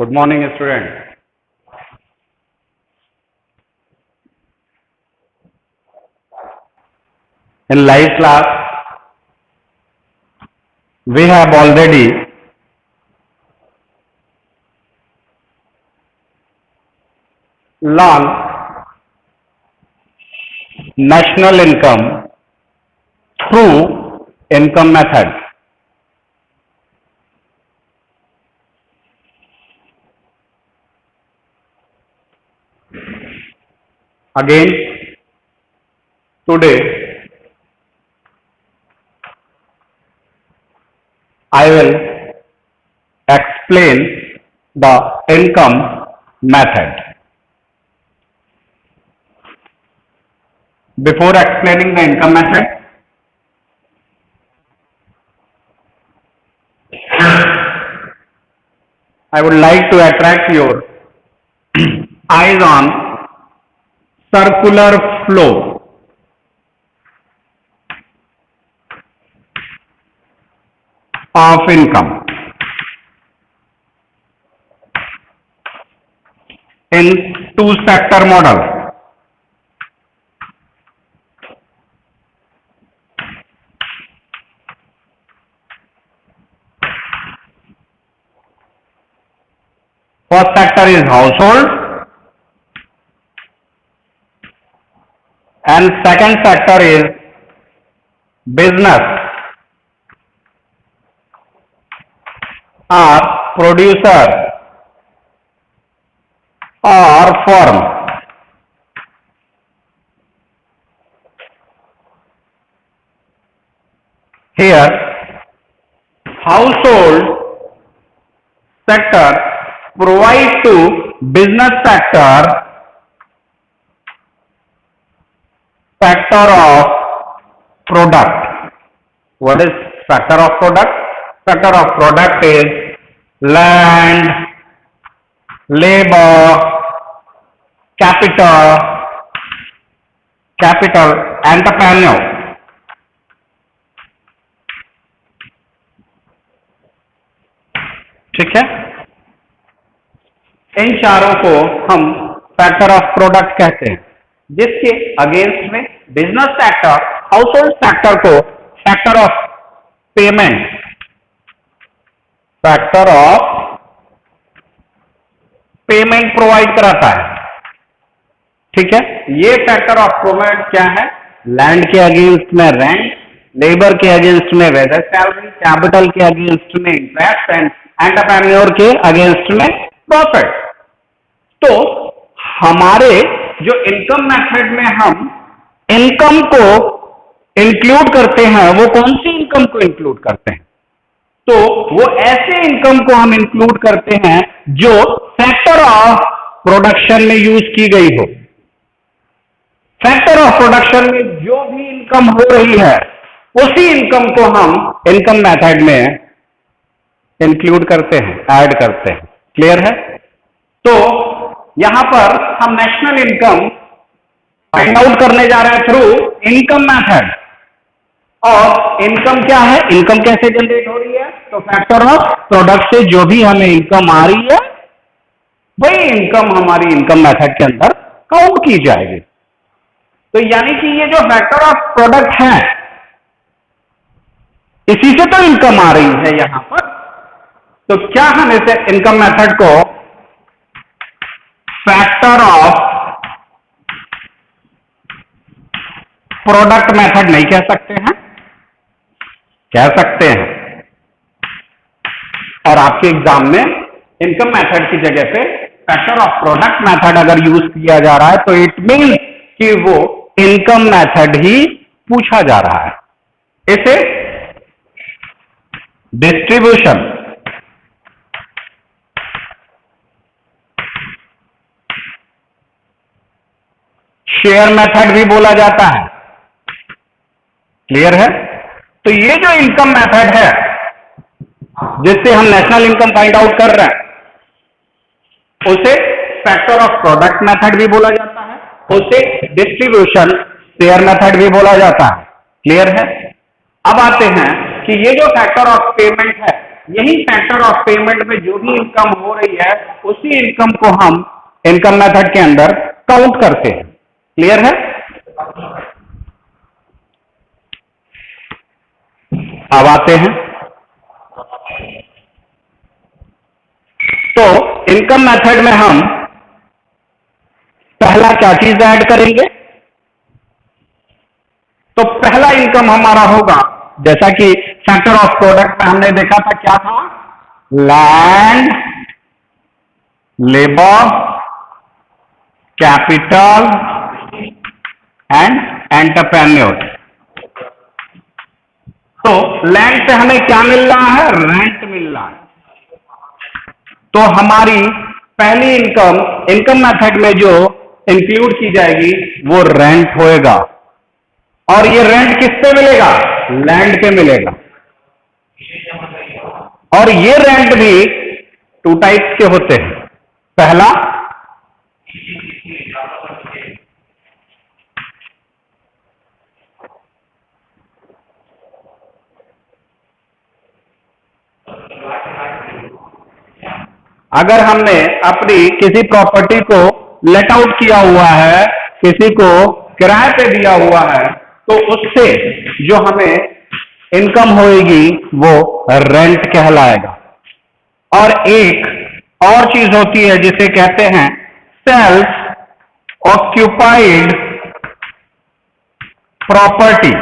Good morning, student. In live class, we have already learned national income through income method. Again, today I will explain the income method. Before explaining the income method, I would like to attract your eyes on circular flow. Of income in two-sector model. First sector is household and second sector is business or producer or firm. Here, household sector provides to business sector of product. What is sector of product? Sector of product is land, labor, capital, entrepreneur. ठीक है, इन चारों को हम factor of product कहते हैं, जिसके against में business sector, household sector को factor of payment, factor of payment provide कराता है. ठीक है, ये फैक्टर ऑफ पेमेंट क्या है? लैंड के अगेंस्ट में रेंट, लेबर के अगेंस्ट में वेदर सैलरी, कैपिटल के अगेंस्ट में इंटरेस्ट एंड एंटरप्रेन्योर के अगेंस्ट में प्रॉफिट. तो हमारे जो इनकम मेथड में हम इनकम को इंक्लूड करते हैं, वो कौन सी इनकम को इंक्लूड करते हैं? तो वो ऐसे इनकम को हम इंक्लूड करते हैं जो फैक्टर ऑफ प्रोडक्शन में यूज की गई हो. फैक्टर ऑफ प्रोडक्शन में जो भी इनकम हो रही है, उसी इनकम को हम इनकम मेथड में इंक्लूड करते हैं, ऐड करते हैं. क्लियर है? तो यहां पर हम नेशनल इनकम फाइंड आउट करने जा रहे हैं थ्रू इनकम मेथड. और इनकम क्या है? इनकम कैसे जनरेट हो रही है? तो फैक्टर ऑफ प्रोडक्ट से जो भी हमें इनकम आ रही है, वही इनकम हमारी इनकम मेथड के अंदर काउंट की जाएगी. तो यानी कि ये जो फैक्टर ऑफ प्रोडक्ट है, इसी से तो इनकम आ रही है यहां पर. तो क्या हम इसे इनकम मेथड को फैक्टर ऑफ प्रोडक्ट मेथड नहीं कह सकते हैं? कह सकते हैं. और आपके एग्जाम में इनकम मेथड की जगह पे फैक्टर ऑफ प्रोडक्ट मेथड अगर यूज किया जा रहा है, तो इट मीन कि वो इनकम मेथड ही पूछा जा रहा है. इसे डिस्ट्रीब्यूशन, शेयर मेथड भी बोला जाता है. क्लियर है? तो ये जो इनकम मेथड है, जिससे हम नेशनल इनकम फाइंड आउट कर रहे हैं, उसे फैक्टर ऑफ प्रोडक्ट मेथड भी बोला जाता है, उसे डिस्ट्रीब्यूशन शेयर मेथड भी बोला जाता है. क्लियर है? अब आते हैं कि ये जो फैक्टर ऑफ पेमेंट है, यही फैक्टर ऑफ पेमेंट में जो भी इनकम हो रही है उसी इनकम को हम इनकम मेथड के अंदर काउंट करते हैं। क्लियर है? अब आते हैं तो इनकम मेथड में हम पहला क्या चीज ऐड करेंगे? तो पहला इनकम हमारा होगा, जैसा कि फैक्टर ऑफ प्रोडक्ट में हमने देखा था, क्या था? Land, labour, capital and entrepreneur. तो लैंड से हमें क्या मिल रहा है? रेंट मिल रहा है। तो हमारी पहली इनकम मेथड में जो इंक्लूड की जाएगी वो रेंट होएगा, और ये रेंट किस पे मिलेगा? लैंड पे मिलेगा। और ये रेंट भी टू टाइप्स के होते हैं। पहला अगर हमने अपनी किसी प्रॉपर्टी को लेट आउट किया हुआ है, किसी को किराए पे दिया हुआ है, तो उससे जो हमें इनकम होएगी वो रेंट कहलाएगा। और एक और चीज होती है जिसे कहते हैं सेल्फ ऑक्यूपाइड प्रॉपर्टी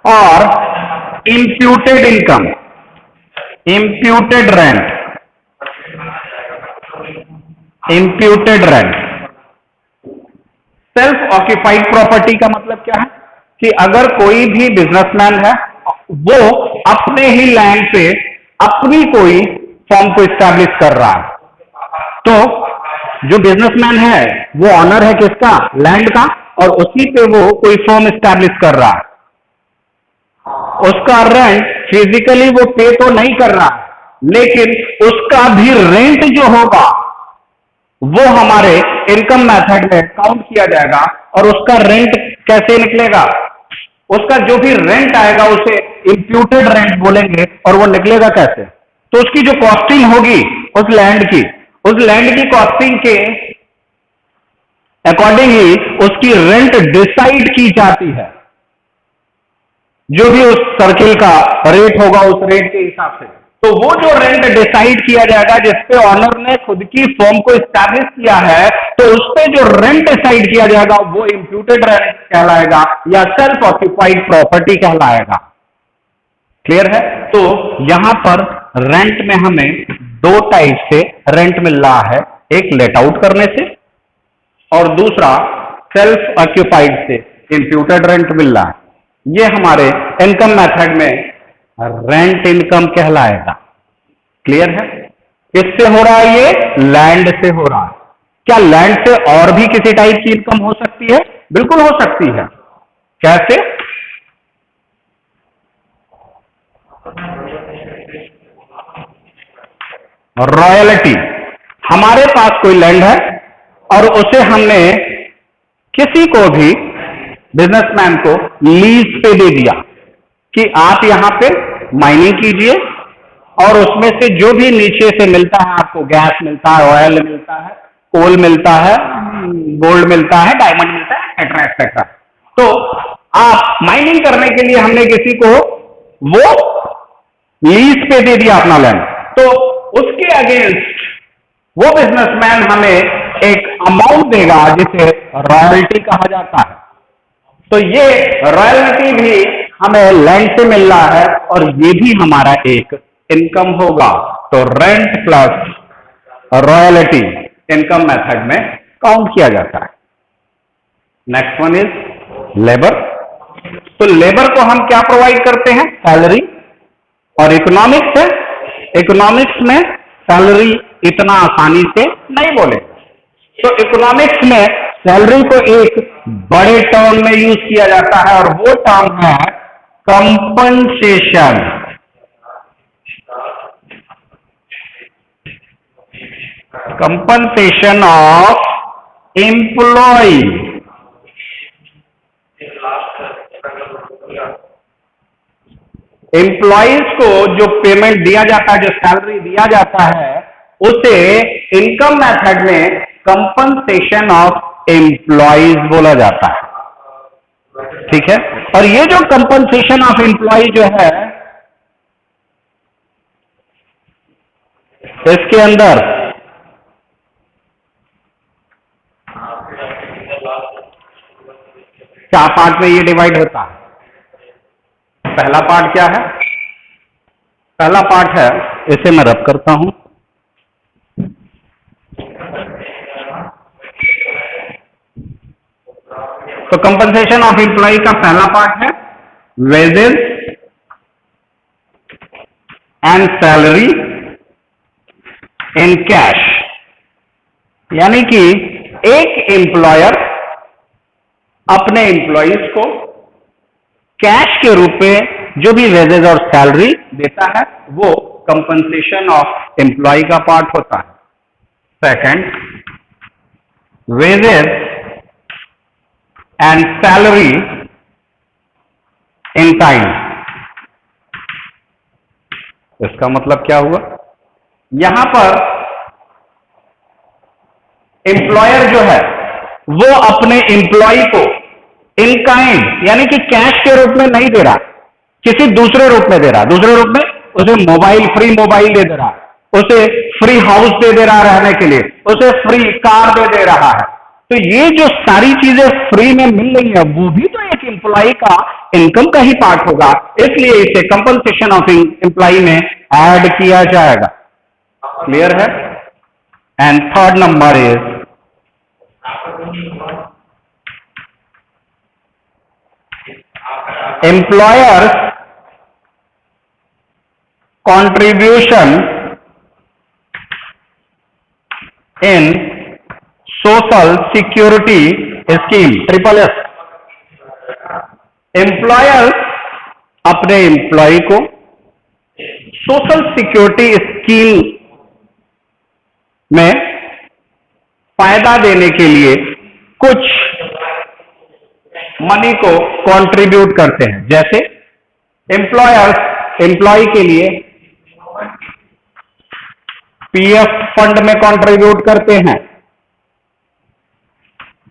और imputed income, imputed rent, imputed rent. Self occupied property का मतलब क्या है कि अगर कोई भी बिजनेसमैन है वो अपने ही लैंड पे अपनी कोई फॉर्म को स्टैब्लिश कर रहा है, तो जो बिजनेसमैन है वो ऑनर है किसका? लैंड का, और उसी पे वो कोई फॉर्म स्टैब्लिश कर रहा है। उसका रेंट फिजिकली वो पे तो नहीं कर रहा है, लेकिन उसका भी रेंट जो होगा वो हमारे इनकम मेथड में काउंट किया जाएगा। और उसका रेंट कैसे निकलेगा? उसका जो भी रेंट आएगा उसे इंप्यूटेड रेंट बोलेंगे, और वो निकलेगा कैसे? तो उसकी जो कॉस्टिंग होगी उस लैंड की कॉस्टिंग के अकॉर्डिंग ही उसकी रेंट डिसाइड की जाती है। जो भी उस सर्किल का रेट होगा उस रेट के हिसाब से, तो वो जो रेंट डिसाइड किया जाएगा जिसपे ऑनर ने खुद की फॉर्म को स्टैब्लिश किया है, तो उस पे जो रेंट डिसाइड किया जाएगा वो इंप्यूटेड रेंट कहलाएगा या सेल्फ ऑक्यूपाइड प्रॉपर्टी कहलाएगा। क्लियर है? तो यहां पर रेंट में हमें दो टाइप से रेंट मिल रहा है, एक लेट आउट करने से और दूसरा सेल्फ ऑक्यूपाइड से इंप्यूटेड रेंट मिल रहा है। ये हमारे इनकम मेथड में रेंट इनकम कहलाएगा। क्लियर है? किससे हो रहा है? ये लैंड से हो रहा है। क्या लैंड से और भी किसी टाइप की इनकम हो सकती है? बिल्कुल हो सकती है। कैसे? रॉयल्टी। हमारे पास कोई लैंड है और उसे हमने किसी को भी बिजनेसमैन को लीज पे दे दिया कि आप यहां पे माइनिंग कीजिए, और उसमें से जो भी नीचे से मिलता है, आपको गैस मिलता है, ऑयल मिलता है, कोल मिलता है, गोल्ड मिलता है, डायमंड मिलता है, एक्सेट्रा एक्सेट्रा। तो आप माइनिंग करने के लिए हमने किसी को वो लीज पे दे दिया अपना लैंड, तो उसके अगेंस्ट वो बिजनेसमैन हमें एक अमाउंट देगा जिसे रॉयल्टी कहा जाता है। तो ये रॉयल्टी भी हमें लैंड से मिल रहा है और ये भी हमारा एक इनकम होगा। तो rent plus royalty income method में काउंट किया जाता है। Next one is labour. तो लेबर को हम क्या प्रोवाइड करते हैं? सैलरी। और इकोनॉमिक्स है, इकोनॉमिक्स में सैलरी इतना आसानी से नहीं बोले। तो इकोनॉमिक्स में सैलरी को एक बड़े टर्म में यूज किया जाता है और वो टर्म है compensation. Compensation of employ. Employees को जो पेमेंट दिया जाता है, जो सैलरी दिया जाता है, उसे इनकम मेथड में कंपनसेशन ऑफ एम्प्लॉइज बोला जाता है। ठीक है, और ये जो कंपनसेशन ऑफ एम्प्लॉय जो है, इसके अंदर चार पार्ट में ये डिवाइड होता है। पहला पार्ट क्या है? पहला पार्ट है, इसे मैं रब करता हूं, तो कंपनसेशन ऑफ एम्प्लॉय का पहला पार्ट है wages and salary in cash, यानी कि एक एम्प्लॉयर अपने एम्प्लॉइज को कैश के रूप में जो भी वेजेस और सैलरी देता है, वो कंपनसेशन ऑफ एम्प्लॉय का पार्ट होता है। Second, wages and salary in time. इसका मतलब क्या हुआ? यहां पर एम्प्लॉयर जो है वो अपने एम्प्लॉय को इन काइंड यानी कि कैश के रूप में नहीं दे रहा, किसी दूसरे रूप में दे रहा। दूसरे रूप में उसे मोबाइल, फ्री मोबाइल दे रहा, उसे फ्री हाउस दे रहा रहने के लिए, उसे फ्री कार दे रहा है। तो ये जो सारी चीजें फ्री में मिल रही है, वो भी तो एक एम्प्लॉय का इनकम का ही पार्ट होगा, इसलिए इसे कंपनसेशन ऑफ एम्प्लॉय में ऐड किया जाएगा। क्लियर है? And third number is employers contribution in social security scheme, triple S. Employers अपने एम्प्लॉय को सोशल सिक्योरिटी स्कीम में फायदा देने के लिए कुछ मनी को कंट्रीब्यूट करते हैं। जैसे एम्प्लॉयर्स एम्प्लॉय के लिए पीएफ फंड में कंट्रीब्यूट करते हैं,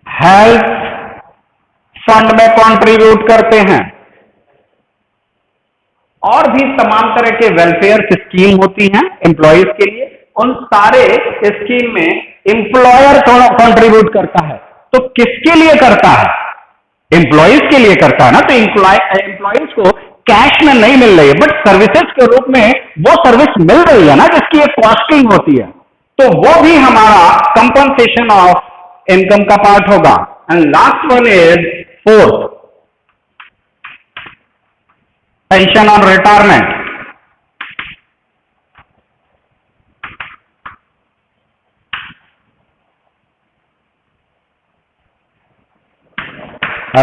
हेल्थ फंड में कंट्रीब्यूट करते हैं, और भी तमाम तरह के वेलफेयर स्कीम होती हैं एम्प्लॉयज के लिए। उन सारे स्कीम में एम्प्लॉयर थोड़ा कंट्रीब्यूट करता है। तो किसके लिए करता है? एम्प्लॉयज के लिए करता है ना। तो एम्प्लॉयज को कैश में नहीं मिल रही है, बट सर्विसेज के रूप में वो सर्विस मिल रही है ना, जिसकी एक कॉस्टिंग होती है, तो वो भी हमारा कंपनसेशन ऑफ इनकम का पार्ट होगा। And last one is fourth, pension on retirement.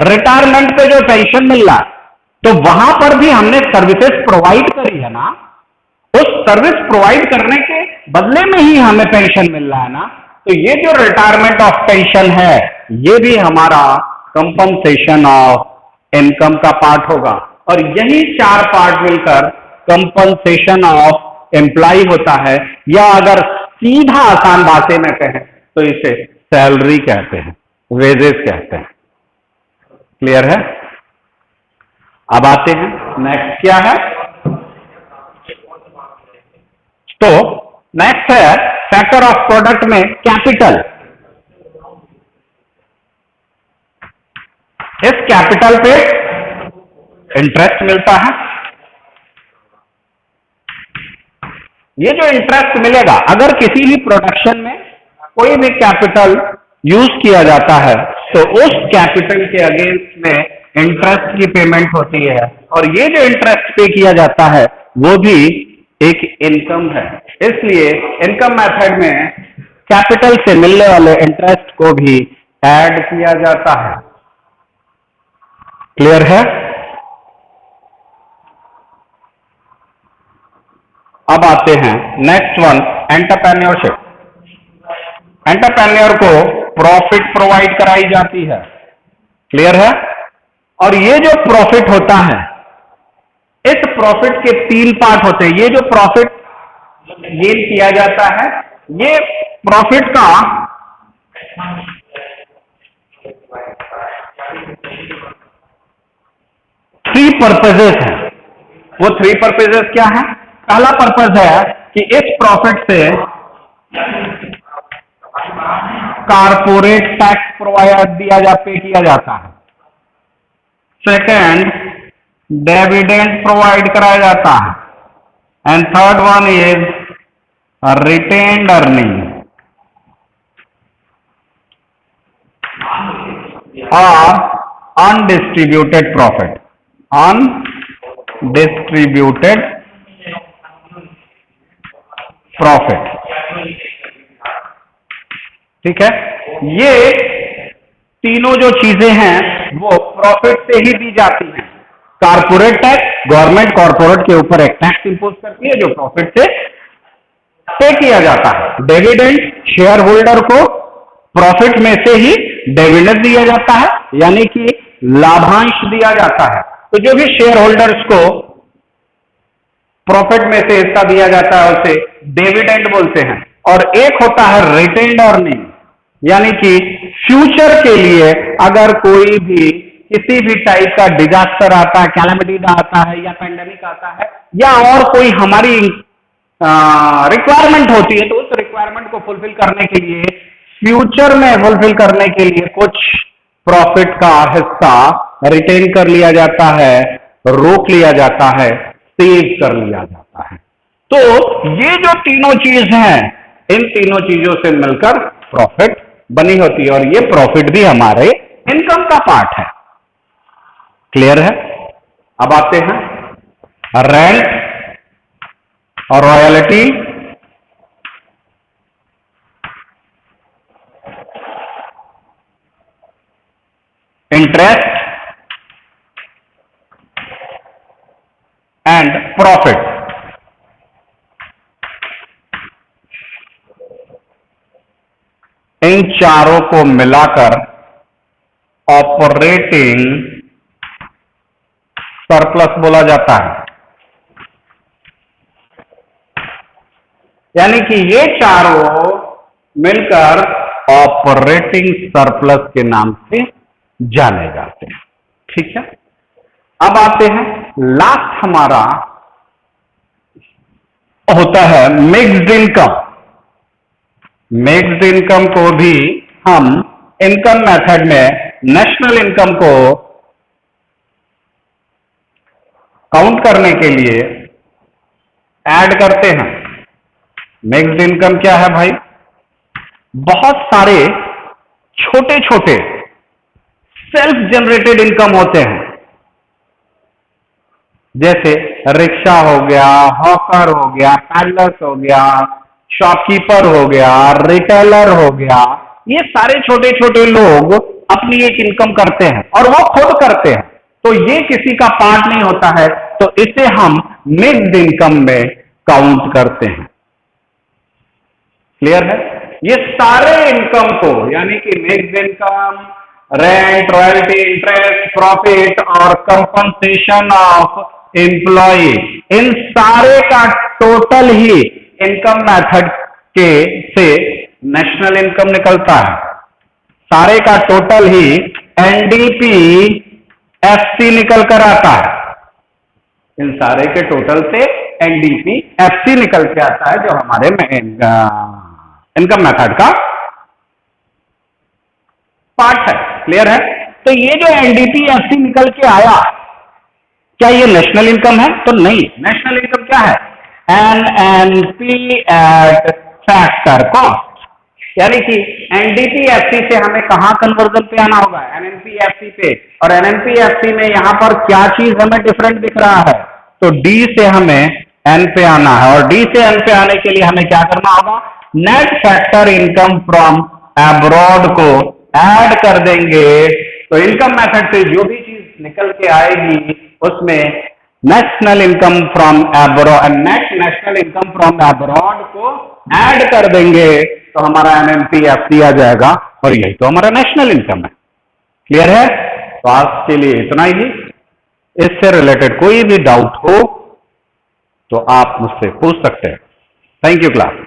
Retirement पे जो पेंशन मिल रहा, तो वहां पर भी हमने सर्विसेज प्रोवाइड करी है ना, उस सर्विस प्रोवाइड करने के बदले में ही हमें पेंशन मिल रहा है ना। तो ये जो रिटायरमेंट ऑफ पेंशन है, ये भी हमारा कंपनसेशन ऑफ इनकम का पार्ट होगा। और यही चार पार्ट मिलकर कंपनसेशन ऑफ एम्प्लॉय होता है, या अगर सीधा आसान भाषा में कहें तो इसे सैलरी कहते हैं, वेजेस कहते हैं। क्लियर है? अब आते हैं नेक्स्ट क्या है। तो नेक्स्ट है फैक्टर ऑफ प्रोडक्ट में कैपिटल। इस कैपिटल पे इंटरेस्ट मिलता है। ये जो इंटरेस्ट मिलेगा, अगर किसी भी प्रोडक्शन में कोई भी कैपिटल यूज किया जाता है, तो उस कैपिटल के अगेंस्ट में इंटरेस्ट की पेमेंट होती है, और ये जो इंटरेस्ट पे किया जाता है वो भी एक इनकम है। इसलिए इनकम मेथड में कैपिटल से मिलने वाले इंटरेस्ट को भी ऐड किया जाता है। क्लियर है? अब आते हैं नेक्स्ट वन, एंटरप्रेन्योरशिप। एंटरप्रेन्योर को प्रॉफिट प्रोवाइड कराई जाती है। क्लियर है? और ये जो प्रॉफिट होता है, इस प्रॉफिट के 3 पार्ट होते हैं। ये जो प्रॉफिट गेन किया जाता है, ये प्रॉफिट का 3 पर्पजेस हैं। वो 3 पर्पजेस क्या है? पहला पर्पज है कि इस प्रॉफिट से कारपोरेट टैक्स प्रोवाइड पे किया जाता है। सेकंड, डिविडेंड प्रोवाइड कराया जाता है। And third one is retained earning और अनडिस्ट्रीब्यूटेड प्रॉफिट। अनडिस्ट्रीब्यूटेड प्रॉफिट, ठीक है। ये तीनों जो चीजें हैं वो प्रॉफिट से ही दी जाती हैं। कारपोरेट टैक्स, गवर्नमेंट कॉर्पोरेट के ऊपर एक टैक्स इंपोज करती है जो प्रॉफिट से पे किया जाता है। डिविडेंड, शेयर होल्डर को प्रॉफिट में से ही डिविडेंड दिया जाता है, यानी कि लाभांश दिया जाता है। तो जो भी शेयर होल्डर्स को प्रॉफिट में से हिस्सा दिया जाता है उसे डिविडेंड बोलते हैं। और एक होता है रिटेन्ड अर्निंग, यानी कि फ्यूचर के लिए अगर कोई भी किसी भी टाइप का डिजास्टर आता है, कैलेमिटी आता है या पेंडेमिक आता है या और कोई हमारी रिक्वायरमेंट होती है, तो उस रिक्वायरमेंट को फुलफिल करने के लिए, फ्यूचर में फुलफिल करने के लिए कुछ प्रॉफिट का हिस्सा रिटेन कर लिया जाता है, रोक लिया जाता है, सेव कर लिया जाता है। तो ये जो तीनों चीज हैं, इन तीनों चीजों से मिलकर प्रॉफिट बनी होती है और ये प्रॉफिट भी हमारे इनकम का पार्ट है। क्लियर है? अब आते हैं रेंट और रॉयल्टी, इंटरेस्ट एंड प्रॉफिट। इन चारों को मिलाकर ऑपरेटिंग सरप्लस बोला जाता है। यानी कि ये चारों मिलकर ऑपरेटिंग सरप्लस के नाम से जाने जाते हैं। ठीक है, अब आते हैं लास्ट हमारा होता है मिक्स्ड इनकम। मिक्स्ड इनकम को भी हम इनकम मेथड में नेशनल इनकम को काउंट करने के लिए ऐड करते हैं। मिक्स्ड इनकम क्या है भाई? बहुत सारे छोटे छोटे सेल्फ जनरेटेड इनकम होते हैं, जैसे रिक्शा हो गया, हॉकर हो गया, पैडलर्स हो गया, शॉपकीपर हो गया, रिटेलर हो गया। ये सारे छोटे छोटे लोग अपनी एक इनकम करते हैं और वो खुद करते हैं, तो ये किसी का पार्ट नहीं होता है, तो इसे हम मिक्स्ड इनकम में काउंट करते हैं। क्लियर है? ये सारे इनकम को, यानी कि mixed income, rent, royalty, interest, profit और कंपनसेशन ऑफ एम्प्लॉय, इन सारे का टोटल ही इनकम मेथड के से नेशनल इनकम निकलता है। सारे का टोटल ही एनडीपी एफसी निकल कर आता है। इन सारे के टोटल से एनडीपी एफसी निकल के आता है, जो हमारे इनकम मेथड का पार्ट है। क्लियर है? तो ये जो एनडीपी एफसी निकल के आया, क्या ये नेशनल इनकम है? तो नहीं। नेशनल इनकम क्या है? एनएनपी एट फैक्टर कॉस्ट, यानी कि एनडीपी-एफसी से हमें कहां कन्वर्जन पे आना होगा? एनएनपी-एफसी पे। और एनएनपी-एफसी में यहां पर क्या चीज हमें डिफरेंट दिख रहा है? तो डी से हमें एन पे आना है, और डी से एन पे आने के लिए हमें क्या करना होगा? Net factor income from abroad को ऐड कर देंगे। तो इनकम मेथड से जो भी चीज निकल के आएगी उसमें national income from abroad, net national income from abroad को ऐड कर देंगे, तो हमारा एनएनपी-एफसी आ जाएगा, और यही तो हमारा नेशनल इनकम है। क्लियर है? तो आज के लिए इतना ही। इससे रिलेटेड कोई भी डाउट हो तो आप मुझसे पूछ सकते हैं। Thank you class.